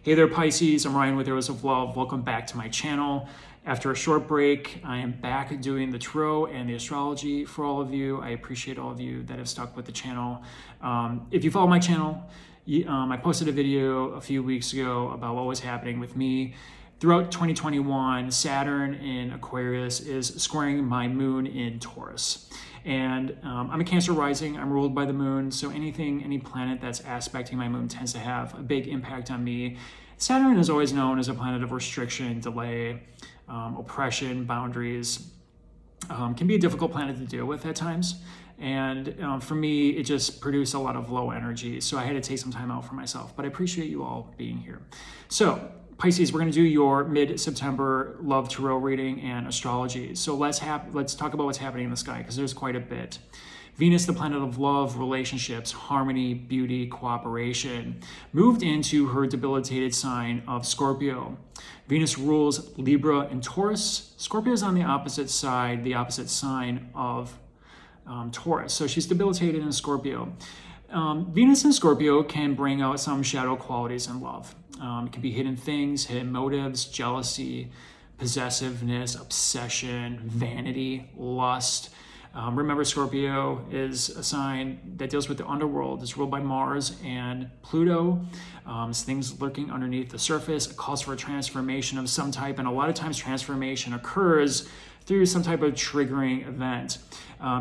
Hey there, Pisces. I'm Ryan with Arrows of Love. Welcome back to my channel. After a short break, I am back doing the tarot and the astrology for all of you. I appreciate all of you that have stuck with the channel. If you follow my channel, I posted a video a few weeks ago about what was happening with me. Throughout 2021, Saturn in Aquarius is squaring my moon in Taurus. And I'm a Cancer rising, I'm ruled by the moon, so any planet that's aspecting my moon tends to have a big impact on me. Saturn is always known as a planet of restriction, delay, oppression, boundaries. Can be a difficult planet to deal with at times. And for me, it just produced a lot of low energy, so I had to take some time out for myself. But I appreciate you all being here. So, Pisces, we're going to do your mid-September love tarot reading and astrology. So let's talk about what's happening in the sky, because there's quite a bit. Venus, the planet of love, relationships, harmony, beauty, cooperation, moved into her debilitated sign of Scorpio. Venus rules Libra and Taurus. Scorpio is on the opposite side, the opposite sign of Taurus. So she's debilitated in Scorpio. Venus in Scorpio can bring out some shadow qualities in love. It can be hidden things, hidden motives, jealousy, possessiveness, obsession, vanity, lust. Remember, Scorpio is a sign that deals with the underworld. It's ruled by Mars and Pluto. It's things lurking underneath the surface. It calls for a transformation of some type, and a lot of times transformation occurs through some type of triggering event.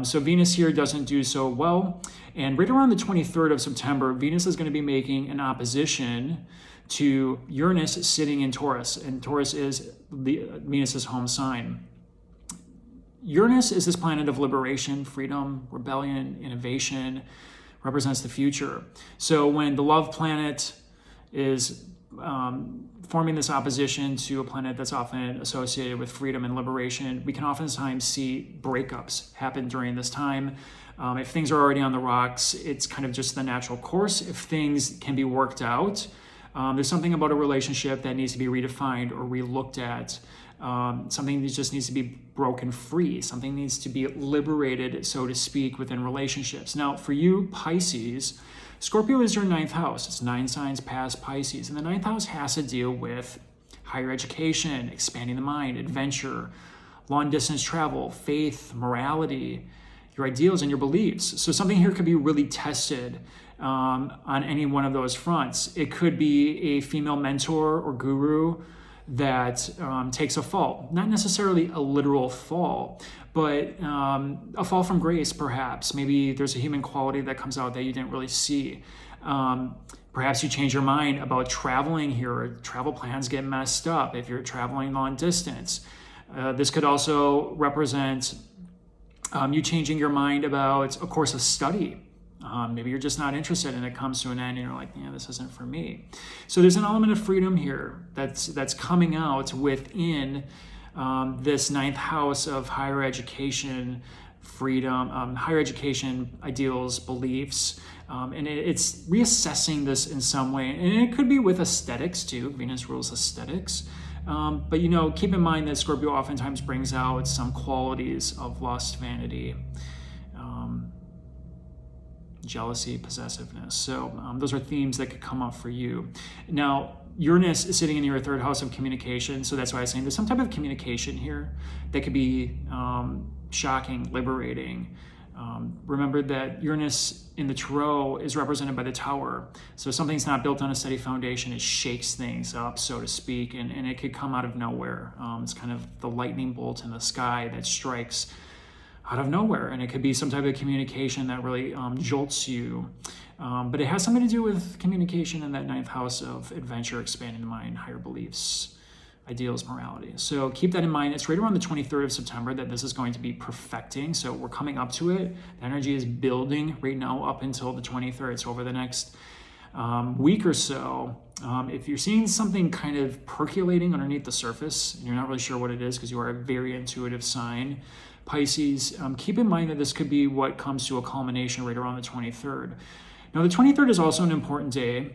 So Venus here doesn't do so well. And right around the 23rd of September, Venus is going to be making an opposition to Uranus sitting in Taurus. And Taurus is Venus's home sign. Uranus is this planet of liberation, freedom, rebellion, innovation, represents the future. So when the love planet is forming this opposition to a planet that's often associated with freedom and liberation, we can oftentimes see breakups happen during this time. If things are already on the rocks, it's kind of just the natural course. If things can be worked out, there's something about a relationship that needs to be redefined or relooked at. Something that just needs to be broken free. Something needs to be liberated, so to speak, within relationships. Now, for you, Pisces, Scorpio is your ninth house. It's 9 signs past Pisces. And the ninth house has to deal with higher education, expanding the mind, adventure, long distance travel, faith, morality, your ideals and your beliefs. So something here could be really tested on any one of those fronts. It could be a female mentor or guru that takes a fall. Not necessarily a literal fall, but a fall from grace, perhaps. Maybe there's a human quality that comes out that you didn't really see. Perhaps you change your mind about traveling here, or travel plans get messed up if you're traveling long distance. This could also represent you changing your mind about a course of study. Maybe you're just not interested and it comes to an end and you're like, yeah, this isn't for me. So there's an element of freedom here that's coming out within this ninth house of higher education, freedom, higher education ideals, beliefs. And it's reassessing this in some way. And it could be with aesthetics too. Venus rules aesthetics. But keep in mind that Scorpio oftentimes brings out some qualities of lust, vanity, jealousy, possessiveness. So those are themes that could come up for you. Now, Uranus is sitting in your third house of communication, so that's why I was saying there's some type of communication here that could be shocking, liberating. Remember that Uranus in the tarot is represented by the Tower. So something's not built on a steady foundation, it shakes things up, so to speak, and it could come out of nowhere. It's kind of the lightning bolt in the sky that strikes out of nowhere, and it could be some type of communication that really jolts you. But it has something to do with communication in that ninth house of adventure, expanding the mind, higher beliefs, ideals, morality. So keep that in mind. It's right around the 23rd of September that this is going to be perfecting. So we're coming up to it. The energy is building right now up until the 23rd. So over the next week or so, if you're seeing something kind of percolating underneath the surface and you're not really sure what it is because you are a very intuitive sign, Pisces, keep in mind that this could be what comes to a culmination right around the 23rd. Now, the 23rd is also an important day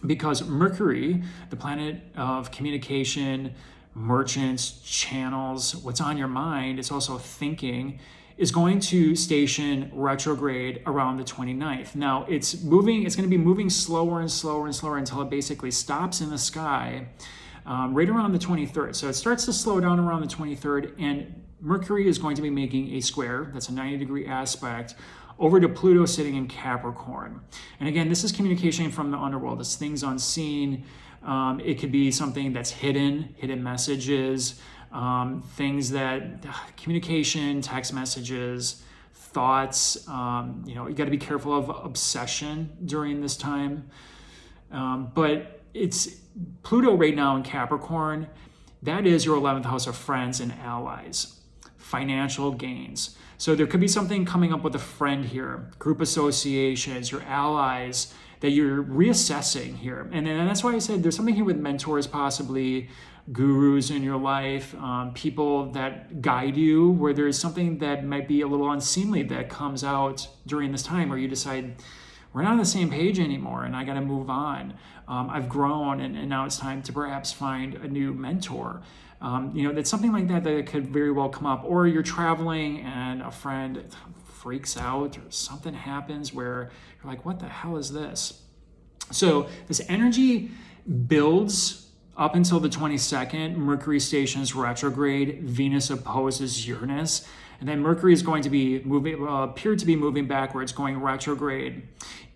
because Mercury, the planet of communication, merchants, channels, what's on your mind, it's also thinking, is going to station retrograde around the 29th. Now it's going to be moving slower and slower and slower until it basically stops in the sky right around the 23rd. So it starts to slow down around the 23rd, and Mercury is going to be making a square, that's a 90-degree aspect, over to Pluto sitting in Capricorn. And again, this is communication from the underworld. It's things unseen. It could be something that's hidden messages, things that, communication, text messages, thoughts. You got to be careful of obsession during this time. But it's Pluto right now in Capricorn. That is your 11th house of friends and allies, financial gains. So there could be something coming up with a friend here, group associations, your allies that you're reassessing here. And that's why I said there's something here with mentors, possibly gurus in your life, people that guide you, where there's something that might be a little unseemly that comes out during this time where you decide, we're not on the same page anymore and I got to move on. I've grown and now it's time to perhaps find a new mentor. That's something like that could very well come up. Or you're traveling and a friend freaks out or something happens where you're like, what the hell is this? So this energy builds up until the 22nd. Mercury stations retrograde, Venus opposes Uranus, and then Mercury is going to be appear to be moving backwards, going retrograde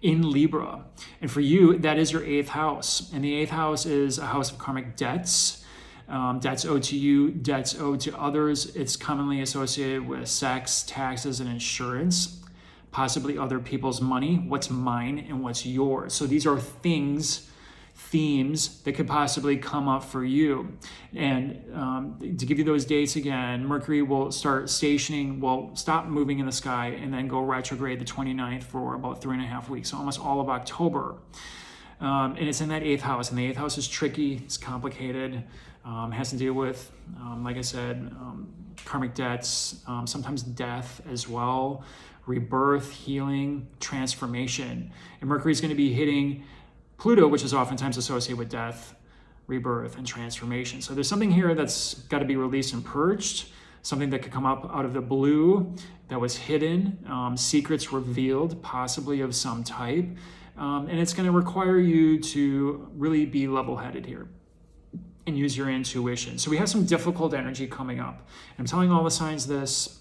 in Libra. And for you, that is your 8th house. And the 8th house is a house of karmic debts. Debts owed to you, debts owed to others. It's commonly associated with sex, taxes, and insurance, possibly other people's money, what's mine and what's yours. So these are themes that could possibly come up for you. And to give you those dates again, Mercury will stop moving in the sky and then go retrograde the 29th for about 3.5 weeks, so almost all of October. And it's in that 8th house, and the 8th house is tricky, it's complicated, has to deal with, like I said, karmic debts, sometimes death as well, rebirth, healing, transformation. And Mercury is going to be hitting Pluto, which is oftentimes associated with death, rebirth, and transformation. So there's something here that's got to be released and purged, something that could come up out of the blue that was hidden, secrets revealed, possibly of some type. And it's going to require you to really be level-headed here and use your intuition. So we have some difficult energy coming up. I'm telling all the signs this.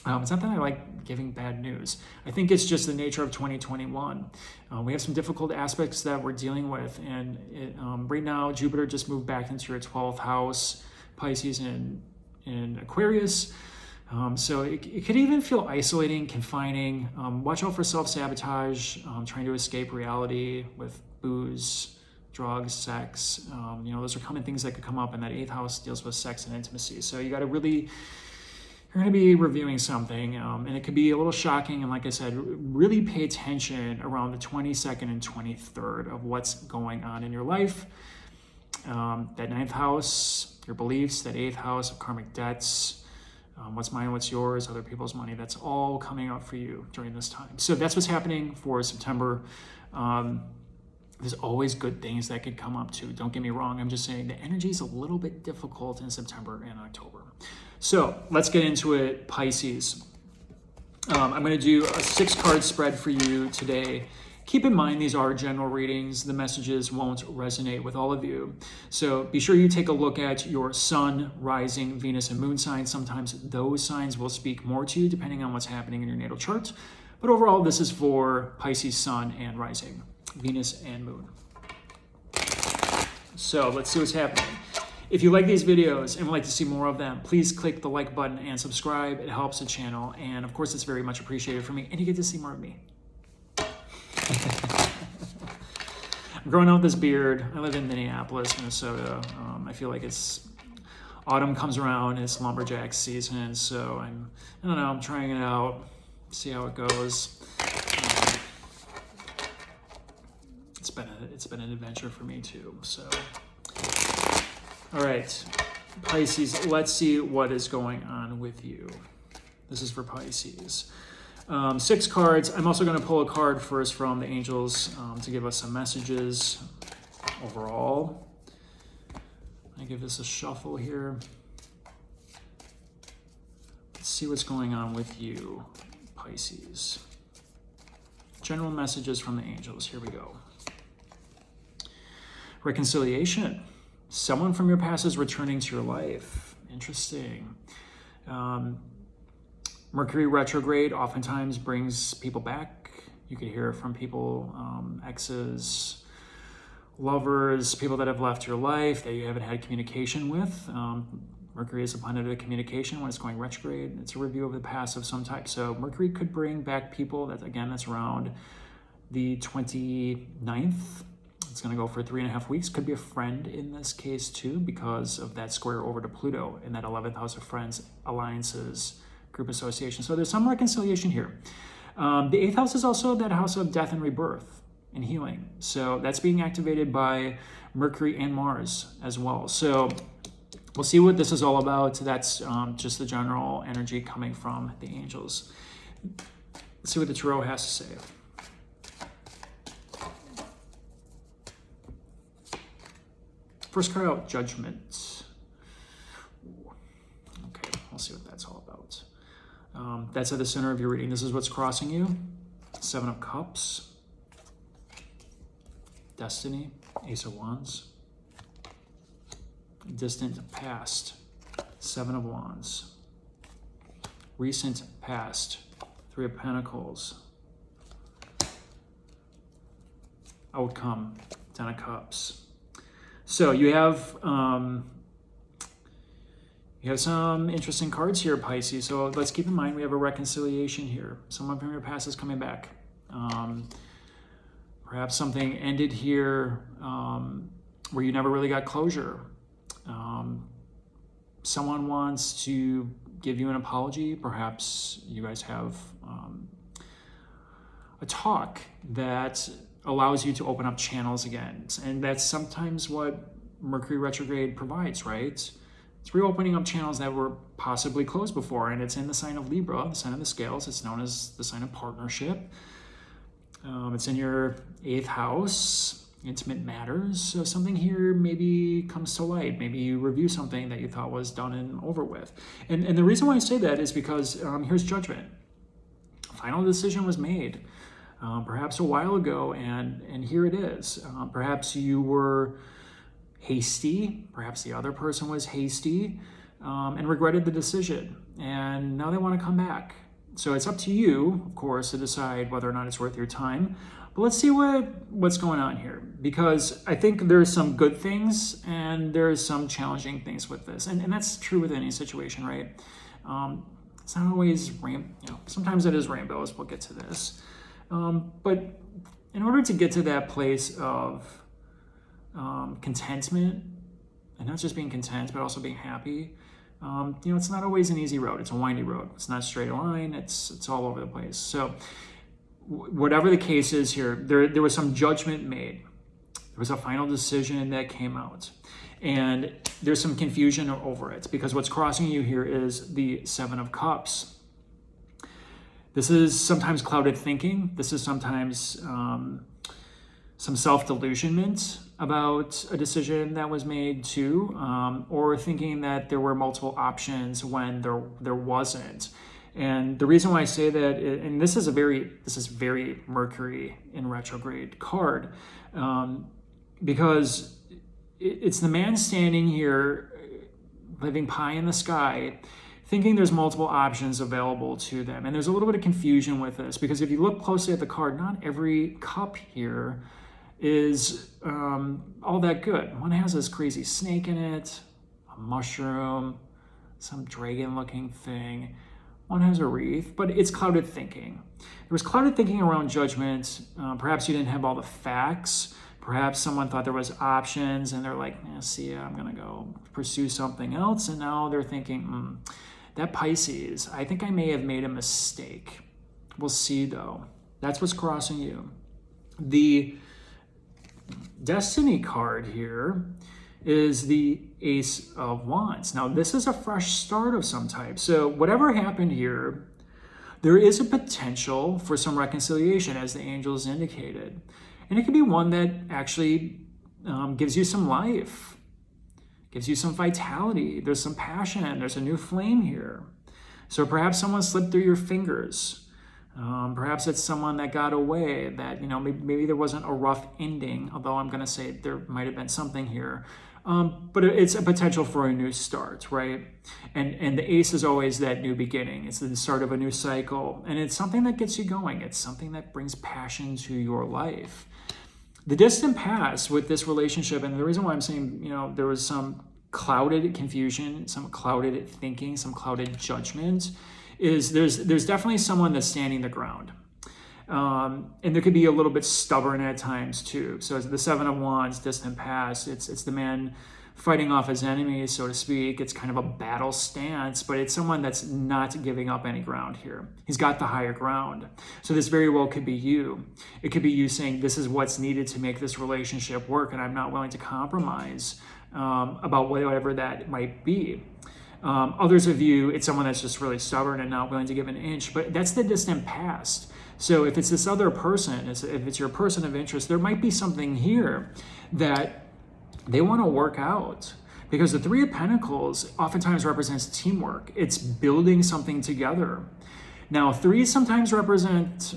It's not that I like giving bad news. I think it's just the nature of 2021. We have some difficult aspects that we're dealing with. And right now, Jupiter just moved back into your 12th house, Pisces and Aquarius. So it could even feel isolating, confining. Watch out for self-sabotage, trying to escape reality with booze, drugs, sex. Those are common things that could come up, and that 8th house deals with sex and intimacy. So you're going to be reviewing something, and it could be a little shocking. And like I said, really pay attention around the 22nd and 23rd of what's going on in your life. That 9th house, your beliefs, that 8th house of karmic debts, what's mine, what's yours, other people's money, that's all coming up for you during this time. So that's what's happening for September. There's always good things that could come up too. Don't get me wrong. I'm just saying the energy is a little bit difficult in September and October. So let's get into it, Pisces. I'm going to do a 6-card spread for you today. Keep in mind, these are general readings. The messages won't resonate with all of you. So be sure you take a look at your sun, rising, Venus, and moon signs. Sometimes those signs will speak more to you depending on what's happening in your natal chart. But overall, this is for Pisces, sun, and rising, Venus, and moon. So let's see what's happening. If you like these videos and would like to see more of them, please click the like button and subscribe. It helps the channel. And of course, it's very much appreciated for me. And you get to see more of me. I'm growing out this beard. I live in Minneapolis, Minnesota. I feel like autumn comes around, it's lumberjack season, so I'm trying it out, see how it goes. It's been an adventure for me too. So, all right, Pisces. Let's see what is going on with you. This is for Pisces. 6 cards. I'm also going to pull a card first from the angels to give us some messages overall. I give this a shuffle here. Let's see what's going on with you, Pisces. General messages from the angels. Here we go. Reconciliation. Someone from your past is returning to your life. Interesting. Mercury retrograde oftentimes brings people back. You could hear from people, exes, lovers, people that have left your life that you haven't had communication with. Mercury is a planet of communication when it's going retrograde. It's a review of the past of some type. So Mercury could bring back people. That's around the 29th. It's going to go for 3.5 weeks. Could be a friend in this case too, because of that square over to Pluto in that 11th house of friends, alliances, group association. So there's some reconciliation here. The 8th house is also that house of death and rebirth and healing. So that's being activated by Mercury and Mars as well. So we'll see what this is all about. That's just the general energy coming from the angels. Let's see what the tarot has to say. First card out, Judgment. Okay, we'll see what that's all about. That's at the center of your reading. This is what's crossing you. 7 of Cups. Destiny. Ace of Wands. Distant past. 7 of Wands. Recent past. 3 of Pentacles. Outcome. 10 of Cups. So you have some interesting cards here, Pisces. So let's keep in mind we have a reconciliation here. Someone from your past is coming back. Perhaps something ended here where you never really got closure. Someone wants to give you an apology. Perhaps you guys have a talk that allows you to open up channels again. And that's sometimes what Mercury retrograde provides, right? It's reopening up channels that were possibly closed before, and it's in the sign of Libra, the sign of the scales. It's known as the sign of partnership. It's in your 8th house, intimate matters. So something here maybe comes to light. Maybe you review something that you thought was done and over with. And the reason why I say that is because here's Judgment. A final decision was made. Perhaps a while ago, and here it is. Perhaps you were hasty, perhaps the other person was hasty, and regretted the decision, and now they want to come back. So it's up to you, of course, to decide whether or not it's worth your time. But let's see what's going on here, because I think there's some good things and there's some challenging things with this, and that's true with any situation, right? It's not always sometimes it is rainbows. We'll get to this. But in order to get to that place of contentment, and not just being content, but also being happy, it's not always an easy road. It's a windy road. It's not a straight line. It's all over the place. So whatever the case is here, there was some judgment made. There was a final decision that came out. And there's some confusion over it, because what's crossing you here is the 7 of Cups. This is sometimes clouded thinking. This is sometimes some self-delusionment about a decision that was made too, or thinking that there were multiple options when there wasn't. And the reason why I say that, and this is very Mercury in retrograde card, because it's the man standing here, living pie in the sky, thinking there's multiple options available to them. And there's a little bit of confusion with this, because if you look closely at the card, not every cup here is all that good. One has this crazy snake in it, a mushroom, some dragon-looking thing. One has a wreath, but it's clouded thinking. There was clouded thinking around judgment. Perhaps you didn't have all the facts. Perhaps someone thought there was options, and they're like, I'm gonna go pursue something else. And now they're thinking, that Pisces, I think I may have made a mistake. We'll see though. That's what's crossing you. The Destiny card here is the Ace of Wands. Now this is a fresh start of some type. So whatever happened here, there is a potential for some reconciliation, as the angels indicated. And it could be one that actually gives you some life, gives you some vitality. There's some passion. There's a new flame here. So perhaps someone slipped through your fingers. Perhaps it's someone that got away, that, maybe there wasn't a rough ending, although I'm going to say there might have been something here. But it's a potential for a new start, right? And the ace is always that new beginning. It's the start of a new cycle. And it's something that gets you going. It's something that brings passion to your life. The distant past with this relationship, and the reason why I'm saying, there was some clouded confusion, some clouded thinking, some clouded judgment, is there's definitely someone that's standing the ground. And there could be a little bit stubborn at times too. So it's the Seven of Wands, distant past. It's the man fighting off his enemies, so to speak. It's kind of a battle stance, but it's someone that's not giving up any ground here. He's got the higher ground. So this very well could be you. It could be you saying, this is what's needed to make this relationship work, and I'm not willing to compromise about whatever that might be. Others of you, it's someone that's just really stubborn and not willing to give an inch, but that's the distant past. So if it's this other person, if it's your person of interest, there might be something here that they want to work out, because the Three of Pentacles oftentimes represents teamwork. It's building something together. Now, threes sometimes represent,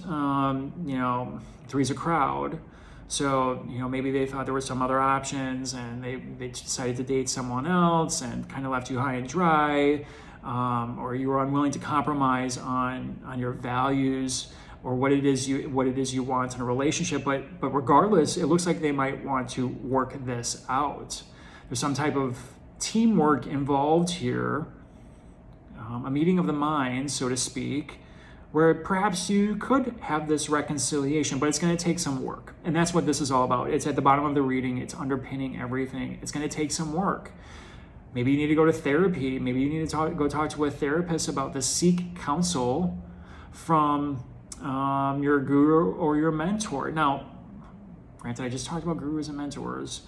three's a crowd. So, maybe they thought there were some other options and they decided to date someone else and kind of left you high and dry, or you were unwilling to compromise on your values or what it is you want in a relationship. But regardless, it looks like they might want to work this out. There's some type of teamwork involved here, a meeting of the minds, so to speak, where perhaps you could have this reconciliation, but it's going to take some work. And that's what this is all about. It's at the bottom of the reading. It's underpinning everything. It's going to take some work. Maybe you need to go to therapy. Maybe you need to go talk to a therapist about this. Seek counsel from your guru or your mentor. Now, granted, I just talked about gurus and mentors.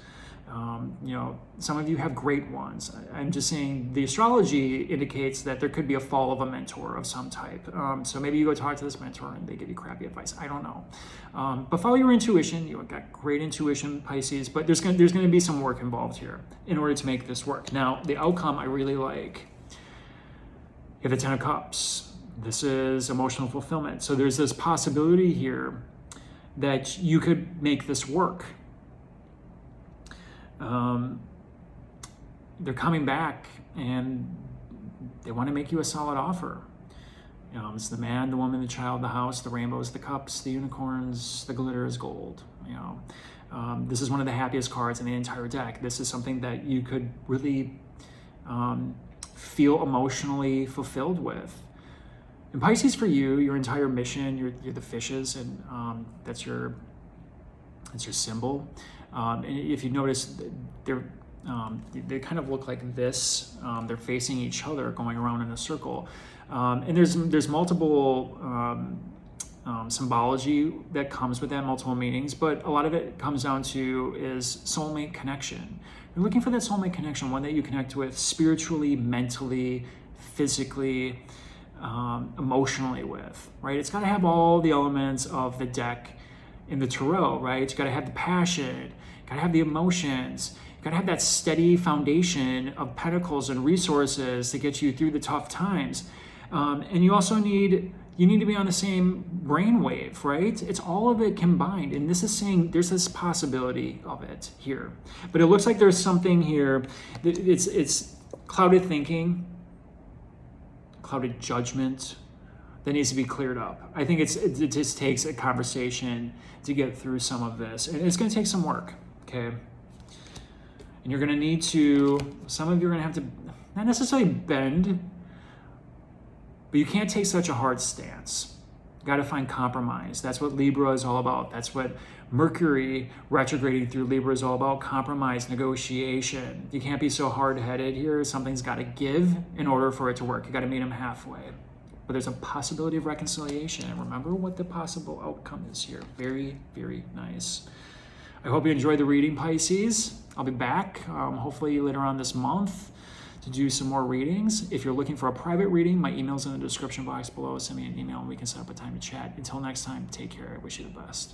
Some of you have great ones. I'm just saying the astrology indicates that there could be a fall of a mentor of some type. So maybe you go talk to this mentor and they give you crappy advice. I don't know. But follow your intuition. You've got great intuition, Pisces, but there's going to be some work involved here in order to make this work. Now, the outcome I really like. You have the Ten of Cups. This is emotional fulfillment. So there's this possibility here that you could make this work. They're coming back and they want to make you a solid offer. It's the man, the woman, the child, the house, the rainbows, the cups, the unicorns, the glitter is gold. This is one of the happiest cards in the entire deck. This is something that you could really feel emotionally fulfilled with. And Pisces, for you, your entire mission, you're the fishes, and that's your symbol. And if you notice, they kind of look like this. They're facing each other, going around in a circle. And there's multiple symbology that comes with that, multiple meanings, but a lot of it comes down to is soulmate connection. You're looking for that soulmate connection, one that you connect with spiritually, mentally, physically, emotionally with, right? It's got to have all the elements of the deck in the tarot, right? It's got to have the passion, got to have the emotions, got to have that steady foundation of pentacles and resources to get you through the tough times. And you also need to be on the same brainwave, right? It's all of it combined. And this is saying there's this possibility of it here. But it looks like there's something here. It's clouded thinking, clouded judgment that needs to be cleared up. I think it just takes a conversation to get through some of this. And it's going to take some work, okay? And you're going to need to, some of you are going to have to, not necessarily bend, but you can't take such a hard stance. You got to find compromise. That's what Libra is all about. That's what Mercury retrograding through Libra is all about, compromise, negotiation. You can't be so hard-headed here. Something's got to give in order for it to work. You got to meet them halfway. But there's a possibility of reconciliation. And remember what the possible outcome is here. Very, very nice. I hope you enjoyed the reading, Pisces. I'll be back hopefully later on this month to do some more readings. If you're looking for a private reading, my email's in the description box below. Send me an email and we can set up a time to chat. Until next time, take care. I wish you the best.